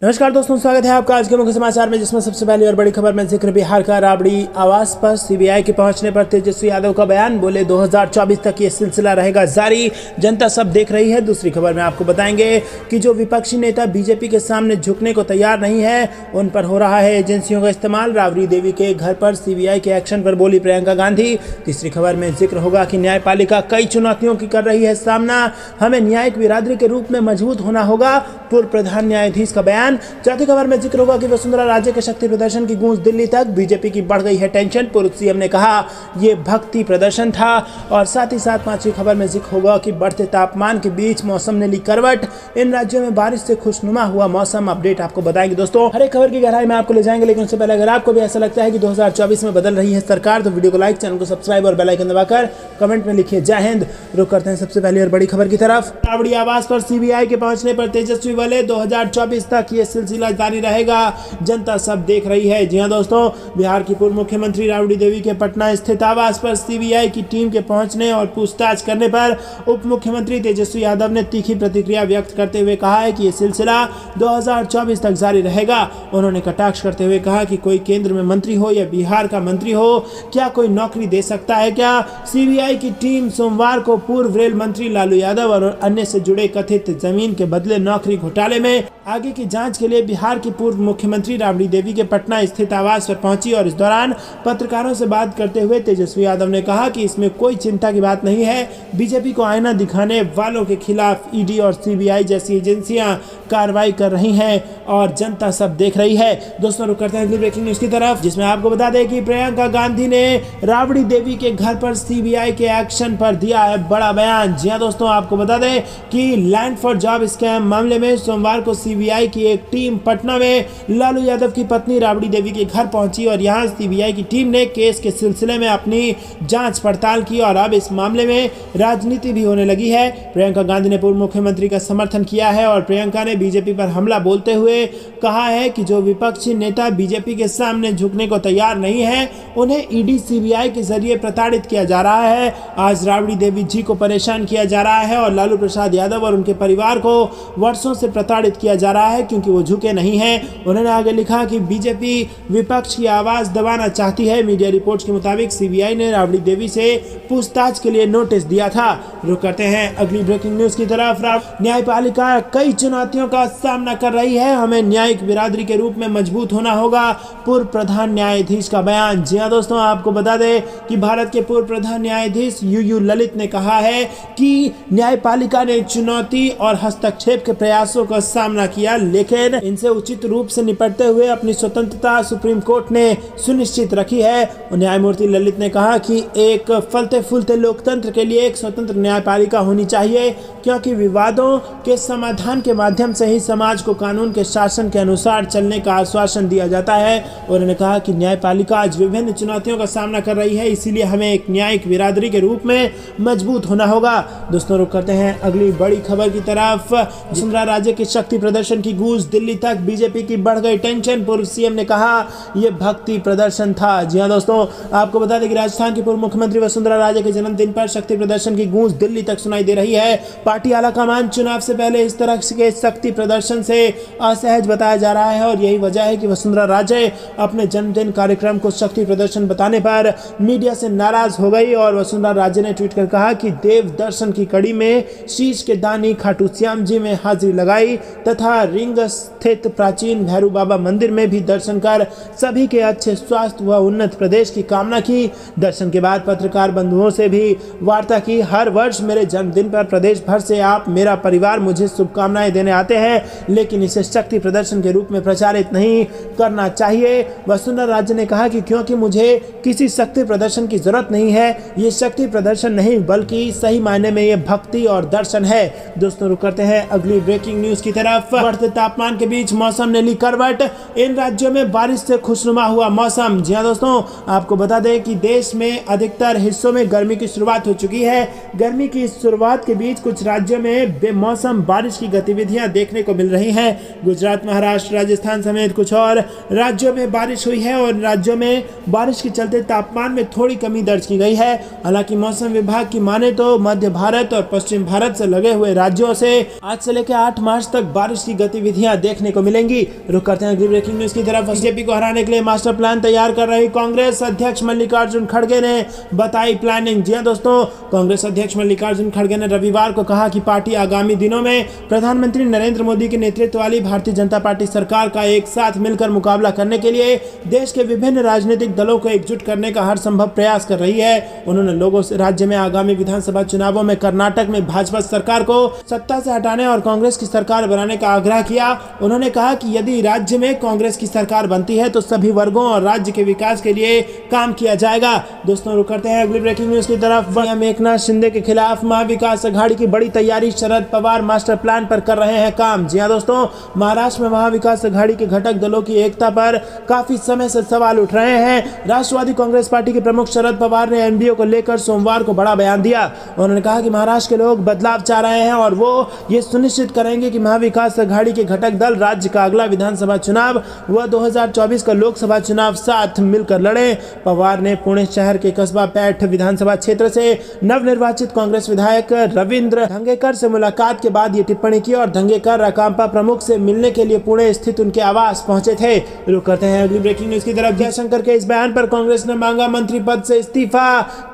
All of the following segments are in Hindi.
नमस्कार दोस्तों, स्वागत है आपका आज के मुख्य समाचार में, जिसमें सबसे पहली और बड़ी खबर में जिक्र बिहार का राबड़ी आवास पर सीबीआई के पहुंचने पर तेजस्वी यादव का बयान। बोले 2024 तक ये सिलसिला रहेगा जारी, जनता सब देख रही है। दूसरी खबर में आपको बताएंगे कि जो विपक्षी नेता बीजेपी के सामने झुकने को तैयार नहीं है, उन पर हो रहा है एजेंसियों का इस्तेमाल। राबड़ी देवी के घर पर सीबीआई के एक्शन पर बोली प्रियंका गांधी। तीसरी खबर में जिक्र होगा कि न्यायपालिका कई चुनौतियों की कर रही है सामना, हमें न्यायिक बिरादरी के रूप में मजबूत होना होगा, पूर्व प्रधान न्यायाधीश का बयान। चौथी खबर में जिक्र होगा कि वसुंधरा राजे के शक्ति प्रदर्शन की गूंज दिल्ली तक, बीजेपी की बढ़ गई है टेंशन, पूर्व सीएम ने कहा यह भक्ति प्रदर्शन था। और साथ ही साथ पांचवी खबर में जिक्र होगा कि बढ़ते तापमान के बीच मौसम ने ली करवट, इन राज्यों में बारिश से खुशनुमा हुआ मौसम। अपडेट आपको बताएंगे दोस्तों, हर एक खबर की गहराई में आपको ले जाएंगे। लेकिन उससे पहले अगर आपको भी ऐसा लगता है कि 2024 में बदल रही है सरकार, तो वीडियो को लाइक, चैनल को सब्सक्राइब और बेल आइकन दबाकर कमेंट में लिखिए जय हिंद। रुक करते हैं सबसे पहली और बड़ी खबर की तरफ। राबड़ी आवास पर सीबीआई के पहुंचने पर तेजस्वी बोले 2024 तक ये सिलसिला जारी रहेगा, जनता सब देख रही है। जी हां दोस्तों, बिहार की पूर्व मुख्यमंत्री राबड़ी देवी के पटना स्थित आवास पर सीबीआई की टीम के पहुंचने और पूछताछ करने पर उप मुख्यमंत्री तेजस्वी यादव ने तीखी प्रतिक्रिया व्यक्त करते हुए कहा है कि यह सिलसिला 2024 तक जारी रहेगा। उन्होंने कटाक्ष करते हुए कहा कि कोई केंद्र में मंत्री हो या बिहार का मंत्री हो, क्या कोई नौकरी दे सकता है क्या? सीबीआई की टीम सोमवार को पूर्व रेल मंत्री लालू यादव और अन्य से जुड़े कथित जमीन के बदले नौकरी घोटाले में आगे की जांच के लिए बिहार की पूर्व मुख्यमंत्री राबड़ी देवी के पटना स्थित आवास पर पहुंची। और इस दौरान पत्रकारों से बात करते हुए तेजस्वी यादव ने कहा कि इसमें कोई चिंता की बात नहीं है, बीजेपी को आईना दिखाने वालों के खिलाफ ईडी और सीबीआई जैसी एजेंसियां कार्रवाई कर रही हैं और जनता सब देख रही है। दोस्तों, रुक करते हैं अगली ब्रेकिंग न्यूज की तरफ, जिसमें आपको बता दें कि प्रियंका गांधी ने राबड़ी देवी के घर पर सीबीआई के एक्शन पर दिया है बड़ा बयान। जी हां दोस्तों, आपको बता दें कि लैंड फॉर जॉब स्कैम मामले में सोमवार को सीबीआई की एक टीम पटना में लालू यादव की पत्नी राबड़ी देवी के घर पहुंची और यहां सीबीआई की टीम ने केस के सिलसिले में अपनी जांच पड़ताल की और अब इस मामले में राजनीति भी होने लगी है। प्रियंका गांधी ने पूर्व मुख्यमंत्री का समर्थन किया है और प्रियंका ने बीजेपी पर हमला बोलते हुए कहा है कि जो विपक्षी नेता बीजेपी के सामने झुकने को तैयार नहीं है, उन्हें ईडी सीबीआई के जरिए प्रताड़ित किया जा रहा है। आज राबड़ी देवी जी को परेशान किया जा रहा है और लालू प्रसाद यादव और उनके परिवार को वर्षों से प्रताड़ित किया जा रहा है क्योंकि वो झुके नहीं हैं। उन्होंने आगे लिखा कि बीजेपी विपक्ष की आवाज दबाना चाहती है। मीडिया रिपोर्ट्स के मुताबिक सीबीआई ने राबड़ी देवी से पूछताछ के लिए नोटिस दिया था। रुक करते हैं अगली ब्रेकिंग न्यूज की तरफ। न्यायपालिका कई चुनौतियों का सामना कर रही है, हमें न्यायिक बिरादरी के रूप में मजबूत होना होगा, पूर्व प्रधान न्यायाधीश का बयान। जी हां दोस्तों, आपको बता दें कि भारत के पूर्व प्रधान न्यायाधीश यूयू ललित ने कहा है कि न्यायपालिका ने चुनौती और हस्तक्षेप के प्रयासों का सामना किया, लेकिन इनसे उचित रूप से निपटते हुए अपनी स्वतंत्रता सुप्रीम कोर्ट ने सुनिश्चित रखी है। न्यायमूर्ति ललित ने कहा कि एक फलते फूलते लोकतंत्र के लिए एक स्वतंत्र न्यायपालिका होनी चाहिए, क्योंकि विवादों के समाधान के माध्यम से ही समाज को कानून के शासन के अनुसार चलने का आश्वासन दिया जाता है। उन्होंने कहा कि न्यायपालिका आज विभिन्न चुनौतियों का सामना कर रही है, इसीलिए हमें एक न्यायिक बिरादरी के रूप में मजबूत होना होगा। दोस्तों, रुक करते हैं अगली बड़ी खबर की तरफ। वसुंधरा राजे के शक्ति प्रदर्शन की गूंज दिल्ली तक, बीजेपी की बढ़ गई टेंशन, पूर्व सीएम ने कहा यह भक्ति प्रदर्शन था। जी हां दोस्तों, आपको बता दें कि राजस्थान की पूर्व मुख्यमंत्री वसुंधरा राजे के जन्मदिन पर शक्ति प्रदर्शन की गूंज दिल्ली तक सुनाई दे रही है। पार्टी आलाकमान चुनाव से पहले इस तरह के शक्ति प्रदर्शन से असहज बताया जा रहा है और यही वजह है कि वसुंधरा राजे अपने जन्मदिन कार्यक्रम को शक्ति प्रदर्शन बताने पर मीडिया से नाराज हो गई। और वसुंधरा राजे ने ट्वीट कर कहा कि देव दर्शन की कड़ी में शीश के दानी खाटू श्याम जी में हाजिरी लगाई तथा रिंग स्थित प्राचीन भैरू बाबा मंदिर में भी दर्शन कर सभी के अच्छे स्वास्थ्य व उन्नत प्रदेश की कामना की। दर्शन के बाद पत्रकार बंधुओं से भी वार्ता की। हर वर्ष मेरे जन्मदिन पर प्रदेश भर से आप, मेरा परिवार मुझे शुभकामनाएं देने आते हैं, लेकिन इसे शक्ति प्रदर्शन के रूप में प्रचारित नहीं करना चाहिए। वसुंधरा राजे ने कहा कि क्योंकि मुझे किसी शक्ति प्रदर्शन की जरूरत नहीं है, ये शक्ति प्रदर्शन नहीं बल्कि सही मायने में ये भक्ति और दर्शन है। दोस्तों, रुक करते हैं अगली ब्रेकिंग न्यूज की तरफ। बढ़ते तापमान के बीच मौसम ने ली करवट, इन राज्यों में बारिश से खुशनुमा हुआ मौसम। जी हां दोस्तों, आपको बता दें कि देश में अधिकतर हिस्सों में गर्मी की शुरुआत हो चुकी है। गर्मी की शुरुआत के बीच कुछ राज्यों में बेमौसम बारिश की गतिविधियां देखने को मिल रही हैं। गुजरात, महाराष्ट्र, राजस्थान समेत कुछ और राज्यों में बारिश हुई है और राज्यों में बारिश के चलते तापमान में थोड़ी कमी दर्ज की गई है। हालांकि मौसम विभाग की माने तो मध्य भारत और पश्चिम भारत से लगे हुए राज्यों से आज से लेकर 8 मार्च तक बारिश की गतिविधियां देखने को मिलेंगी। रुक करते हैं अगली ब्रेकिंग न्यूज की तरफ। बीजेपी को हराने के लिए मास्टर प्लान तैयार कर रही कांग्रेस अध्यक्ष मल्लिकार्जुन खड़गे ने बताई प्लानिंग। जी हां दोस्तों, कांग्रेस अध्यक्ष मल्लिकार्जुन खड़गे ने रविवार को कहा कि पार्टी आगामी दिनों में प्रधानमंत्री नरेंद्र मोदी के नेतृत्व वाली भारतीय जनता पार्टी सरकार का एक साथ मिलकर मुकाबला करने के लिए देश के विभिन्न राजनीतिक दलों को एकजुट करने का हर संभव प्रयास कर रही है। उन्होंने लोगों से राज्य में आगामी विधानसभा चुनावों में कर्नाटक में भाजपा सरकार को सत्ता से हटाने और कांग्रेस की सरकार बनाने का आग्रह किया। उन्होंने कहा कि यदि राज्य में कांग्रेस की सरकार बनती है तो सभी वर्गों और राज्य के विकास के लिए काम किया जाएगा। दोस्तों रुक करते हैं अगली ब्रेकिंग न्यूज की तरफ। एकनाथ शिंदे के खिलाफ महाविकास अघाड़ी की बड़ी तैयारी, शरद पवार मास्टर प्लान पर कर रहे हैं काम। जी हां दोस्तों, महाराष्ट्र में महाविकास अघाड़ी के घटक दलों की एकता पर काफी समय से सवाल उठ रहे हैं। राष्ट्रवादी कांग्रेस पार्टी के प्रमुख शरद पवार ने एनडीए को लेकर सोमवार को बड़ा बयान दिया। उन्होंने कहा कि महाराष्ट्र के लोग बदलाव चाह रहे हैं और वो ये सुनिश्चित करेंगे कि महाविकास अघाड़ी के घटक दल राज्य का अगला विधानसभा चुनाव व 2024 का लोकसभा चुनाव साथ मिलकर लड़े। पवार ने पुणे शहर के कस्बा पैठ विधानसभा क्षेत्र से नवनिर्वाचित कांग्रेस विधायक रविंद्र धंगेकर से मुलाकात के बाद ये टिप्पणी की और धंगेकर राकांपा प्रमुख से मिलने के लिए पुणे स्थित उनके आवास पहुंचे थे। रुक करते हैं अगली ब्रेकिंग न्यूज की तरफ। जयशंकर के इस बयान पर कांग्रेस ने मांगा मंत्री पद से इस्तीफा।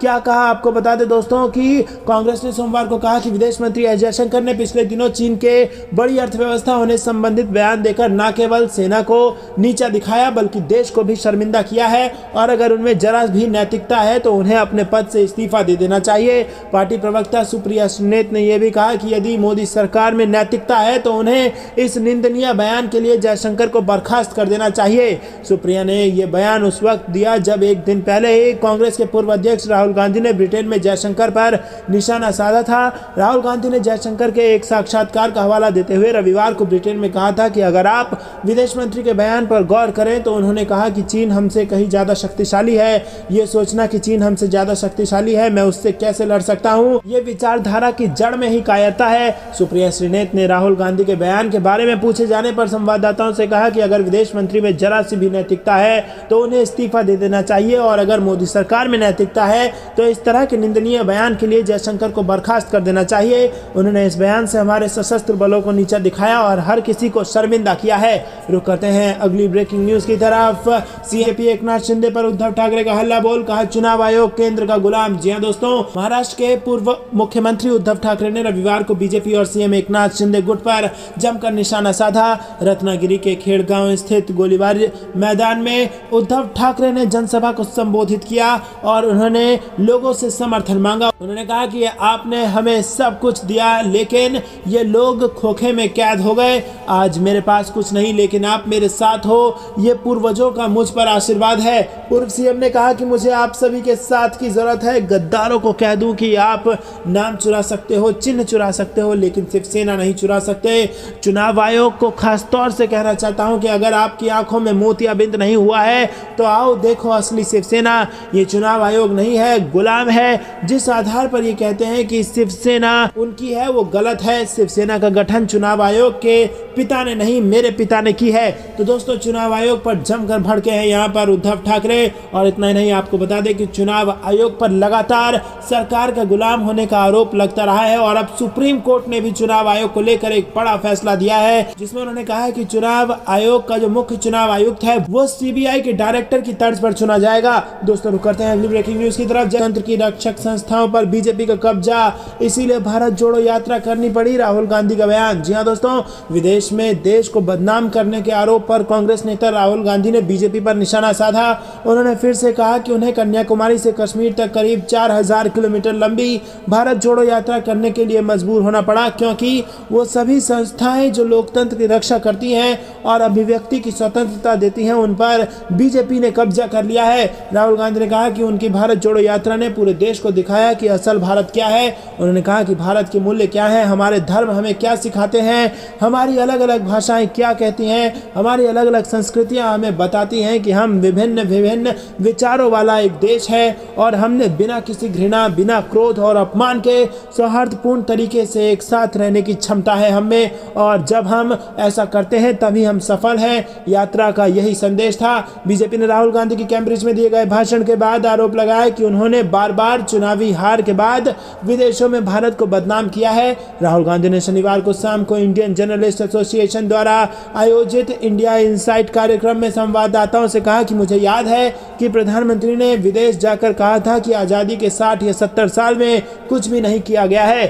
क्या कहा आपको बता दें दोस्तों कि कांग्रेस ने सोमवार को कहा कि विदेश मंत्री एस जयशंकर ने पिछले दिनों चीन के बड़ी अर्थव्यवस्था होने संबंधित बयान देकर न केवल सेना को नीचा दिखाया बल्कि देश को भी शर्मिंदा किया है और अगर उनमें जरा भी नैतिकता है तो उन्हें अपने पद से इस्तीफा दे देना चाहिए। पार्टी प्रवक्ता सुप्रिया श्रीनेत ने यह भी कहा कि यदि मोदी सरकार में नैतिकता है तो उन्हें इस निंदनीय बयान के लिए जयशंकर को बर्खास्त कर देना चाहिए। सुप्रिया ने यह बयान उस वक्त दिया जब एक दिन पहले ही कांग्रेस के पूर्व अध्यक्ष राहुल गांधी ने ब्रिटेन में जयशंकर पर निशाना साधा था। राहुल गांधी ने जयशंकर के एक साक्षात्कार का हवाला देते हुए रविवार को ब्रिटेन में कहा था कि अगर आप विदेश मंत्री के बयान पर गौर करें तो उन्होंने कहा कि चीन हमसे कहीं ज्यादा शक्तिशाली है। ये सोचना कि चीन हमसे ज्यादा शक्तिशाली है, मैं उससे कैसे लड़ सकता हूं, ये विचारधारा की जड़ में ही कायरता है। सुप्रिया श्रीनेत ने राहुल गांधी के बयान के बारे में पूछे जाने पर संवाददाताओं से कहा कि अगर विदेश मंत्री में जरा सी भी नैतिकता है तो उन्हें इस्तीफा दे देना चाहिए और अगर मोदी सरकार में नैतिकता है तो इस तरह के निंदनीय बयान के लिए जयशंकर को बर्खास्त कर देना चाहिए। उन्होंने इस बयान से हमारे सशस्त्र बलों को नीचा दिखाया और हर किसी को शर्मिंदा किया है। रुक करते हैं अगली ब्रेकिंग न्यूज की तरफ। सीएम एकनाथ शिंदे पर उद्धव ठाकरे का हल्ला बोल, कहा चुनाव आयोग केंद्र का गुलाम। जी हां दोस्तों, महाराष्ट्र के पूर्व मुख्यमंत्री उद्धव ठाकरे ने रविवार को बीजेपी और सीएम एकनाथ शिंदे गुट पर जमकर निशाना साधा। रत्नागिरी के खेड़गांव स्थित गोलीबार मैदान में उद्धव ठाकरे ने जनसभा को संबोधित किया और उन्होंने लोगों से समर्थन मांगा। उन्होंने कहा कि आपने हमें सब कुछ दिया लेकिन ये लोग खोखे में कैद हो गए। आज मेरे पास कुछ नहीं लेकिन आप मेरे साथ हो, ये पूर्वजों का मुझ पर आशीर्वाद है। पूर्व सीएम ने कहा कि मुझे आप सभी के साथ की जरूरत है। गद्दारों को कह दूं कि आप नाम चुरा सकते हो, चिन्ह चुरा सकते हो, लेकिन शिवसेना नहीं चुरा सकते। चुनाव आयोग को खास तौर से कहना चाहता हूं कि अगर आपकी आंखों में मोतियाबिंद नहीं हुआ है तो आओ देखो असली शिवसेना। ये चुनाव आयोग नहीं है, गुलाम है। जिस आधार पर ये कहते हैं कि शिवसेना उनकी है वो गलत है। शिवसेना का गठन चुनाव आयोग के पिता ने नहीं, मेरे पिता ने की है। तो दोस्तों, चुनाव आयोग पर जमकर भड़के हैं यहाँ पर उद्धव ठाकरे। और इतना ही नहीं, आपको बता दें कि चुनाव आयोग पर लगातार सरकार का गुलाम होने का आरोप लगता रहा है और अब सुप्रीम कोर्ट ने भी चुनाव आयोग को लेकर एक बड़ा फैसला दिया है जिसमें उन्होंने कहा है कि चुनाव आयोग का जो मुख्य चुनाव आयुक्त है वो सीबीआई के डायरेक्टर की तर्ज पर चुना जाएगा। दोस्तों रुक करते हैं अगली ब्रेकिंग न्यूज की तरफ। जनतंत्र की रक्षक संस्थाओं पर बीजेपी का कब्जा, इसीलिए भारत जोड़ो यात्रा करनी पड़ी, राहुल गांधी का बयान। जी हां दोस्तों, विदेश में देश को बदनाम करने के आरोप पर कांग्रेस नेता राहुल गांधी ने बीजेपी पर निशाना साधा। उन्होंने फिर से कहा कि उन्हें कन्याकुमारी से कश्मीर तक करीब 4000 किलोमीटर लंबी भारत जोड़ो यात्रा करने के लिए मजबूर होना पड़ा क्योंकि वो सभी संस्थाएं जो लोकतंत्र की रक्षा करती हैं और अभिव्यक्ति की स्वतंत्रता देती हैं उन पर बीजेपी ने कब्जा कर लिया है। राहुल गांधी ने कहा कि उनकी भारत जोड़ो यात्रा ने पूरे देश को दिखाया कि असल भारत क्या है। उन्होंने कहा कि भारत के मूल्य क्या है, हमारे धर्म हमें क्या सिखाते हैं, हमारी अलग अलग भाषाएं क्या कहती हैं, हमारी अलग अलग संस्कृतियां हमें बताती हैं कि हम विभिन्न विभिन्न विचारों वाला एक देश है और हमने बिना किसी घृणा, बिना क्रोध और अपमान के सौहार्दपूर्ण तरीके से एक साथ रहने की क्षमता है हमें और जब हम ऐसा करते हैं तभी हम सफल हैं। यात्रा का यही संदेश था। बीजेपी ने राहुल गांधी की कैम्ब्रिज में दिए गए भाषण के बाद आरोप लगाया कि उन्होंने बार बार चुनावी हार के बाद विदेशों में भारत को बदनाम किया है। राहुल गांधी ने शनिवार को शाम को इंडियन जर्नलिस्ट एसोसिएशन द्वारा आयोजित इंडिया इनसाइट कार्यक्रम में संवाददाताओं से कहा कि मुझे याद है कि प्रधानमंत्री ने विदेश जाकर कहा था कि आज़ादी के 60 या 70 साल में कुछ भी नहीं किया गया है।